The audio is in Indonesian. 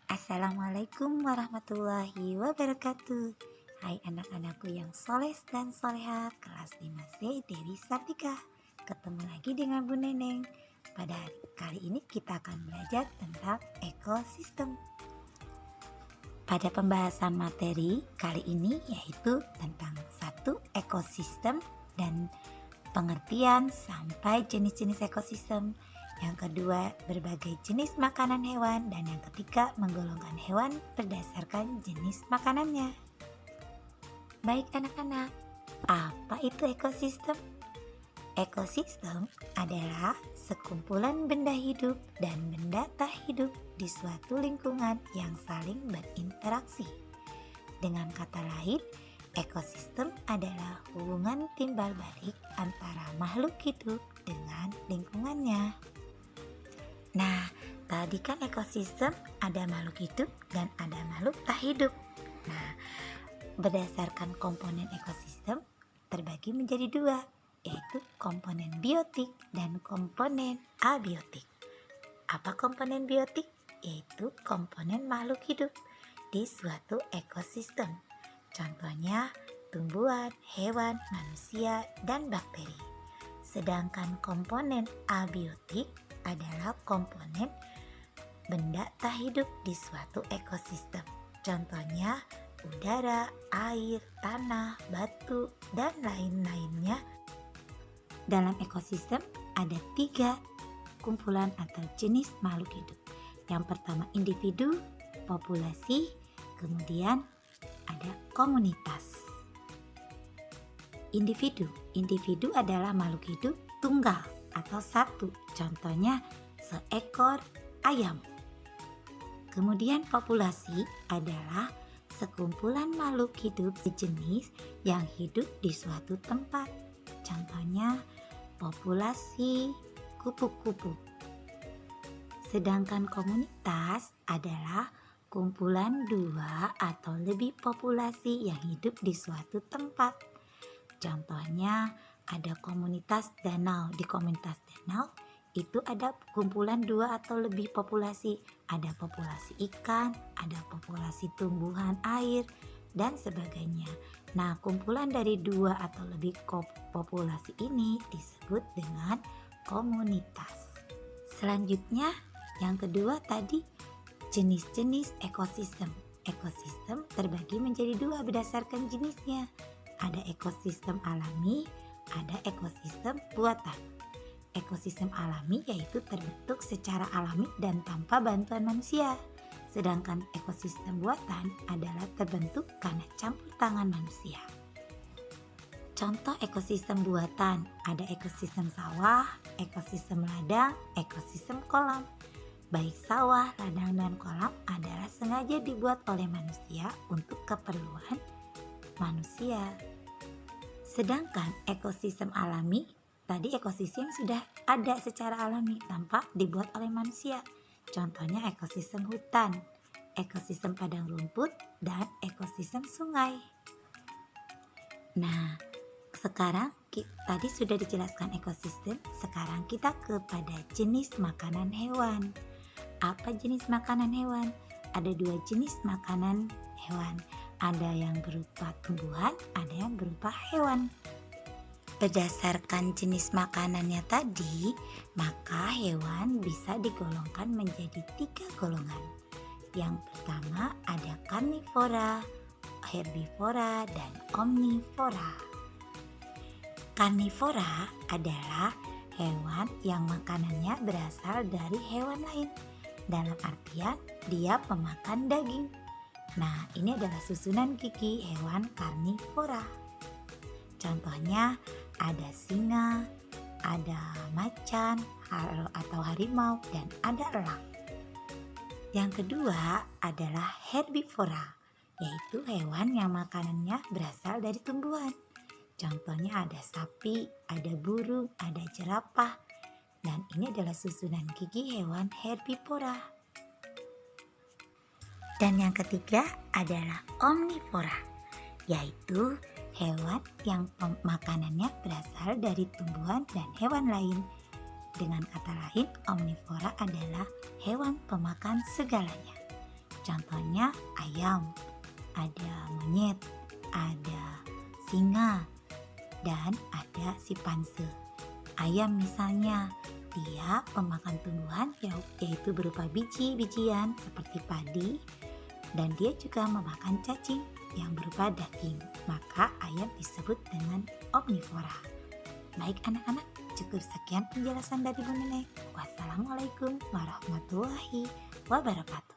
Assalamualaikum warahmatullahi wabarakatuh. Hai anak-anakku yang soleh dan soleha, kelas 5C Dewi Sartika. Ketemu lagi dengan Bu Neneng. Pada kali ini kita akan belajar tentang ekosistem. Pada pembahasan materi kali ini yaitu tentang satu ekosistem dan pengertian sampai jenis-jenis ekosistem. Yang kedua, berbagai jenis makanan hewan. Dan yang ketiga, menggolongkan hewan berdasarkan jenis makanannya. Baik anak-anak, apa itu ekosistem? Ekosistem adalah sekumpulan benda hidup dan benda tak hidup di suatu lingkungan yang saling berinteraksi. Dengan kata lain, ekosistem adalah hubungan timbal balik antara makhluk hidup dengan lingkungannya. Nah, tadi kan ekosistem ada makhluk hidup dan ada makhluk tak hidup. Nah, berdasarkan komponen ekosistem terbagi menjadi dua, yaitu komponen biotik dan komponen abiotik. Apa komponen biotik? Yaitu komponen makhluk hidup di suatu ekosistem. Contohnya tumbuhan, hewan, manusia, dan bakteri. Sedangkan komponen abiotik adalah komponen benda tak hidup di suatu ekosistem. Contohnya udara, air, tanah, batu, dan lain-lainnya. Dalam ekosistem ada 3 kumpulan atau jenis makhluk hidup. Yang pertama individu, populasi, kemudian ada komunitas. Individu adalah makhluk hidup tunggal atau satu, contohnya seekor ayam. Kemudian populasi adalah sekumpulan makhluk hidup sejenis yang hidup di suatu tempat, contohnya populasi kupu-kupu. Sedangkan komunitas adalah kumpulan 2 atau lebih populasi yang hidup di suatu tempat. Contohnya ada komunitas danau. Di komunitas danau itu ada kumpulan 2 atau lebih populasi. Ada populasi ikan, ada populasi tumbuhan air, dan sebagainya. Nah, kumpulan dari 2 atau lebih populasi ini disebut dengan komunitas. Selanjutnya, yang kedua tadi jenis-jenis ekosistem. Ekosistem terbagi menjadi 2 berdasarkan jenisnya. Ada ekosistem alami, ada ekosistem buatan. Ekosistem alami yaitu terbentuk secara alami dan tanpa bantuan manusia. Sedangkan ekosistem buatan adalah terbentuk karena campur tangan manusia. Contoh ekosistem buatan, ada ekosistem sawah, ekosistem ladang, ekosistem kolam. Baik sawah, ladang, dan kolam adalah sengaja dibuat oleh manusia untuk keperluan manusia. Sedangkan ekosistem alami, tadi ekosistem sudah ada secara alami tanpa dibuat oleh manusia. Contohnya ekosistem hutan, ekosistem padang rumput, dan ekosistem sungai. Nah, sekarang tadi sudah dijelaskan ekosistem, sekarang kita kepada jenis makanan hewan. Apa jenis makanan hewan? Ada 2 jenis makanan hewan. Ada yang berupa tumbuhan, ada yang berupa hewan. Berdasarkan jenis makanannya tadi, maka hewan bisa digolongkan menjadi 3 golongan. Yang pertama ada karnivora, herbivora, dan omnivora. Karnivora adalah hewan yang makanannya berasal dari hewan lain. Dalam artian dia pemakan daging. Nah, ini adalah susunan gigi hewan karnivora. Contohnya ada singa, ada macan atau harimau, dan ada elang. Yang kedua adalah herbivora, yaitu hewan yang makanannya berasal dari tumbuhan. Contohnya ada sapi, ada burung, ada jerapah, dan ini adalah susunan gigi hewan herbivora. Dan yang ketiga adalah omnivora, yaitu hewan yang makanannya berasal dari tumbuhan dan hewan lain. Dengan kata lain, omnivora adalah hewan pemakan segalanya. Contohnya ayam, ada monyet, ada singa, dan ada simpanse. Ayam misalnya, dia pemakan tumbuhan yaitu berupa biji-bijian seperti padi, dan dia juga memakan cacing yang berupa daging. Maka ayam disebut dengan omnivora. Baik anak-anak, cukup sekian penjelasan dari Bu Nenek. Wassalamualaikum warahmatullahi wabarakatuh.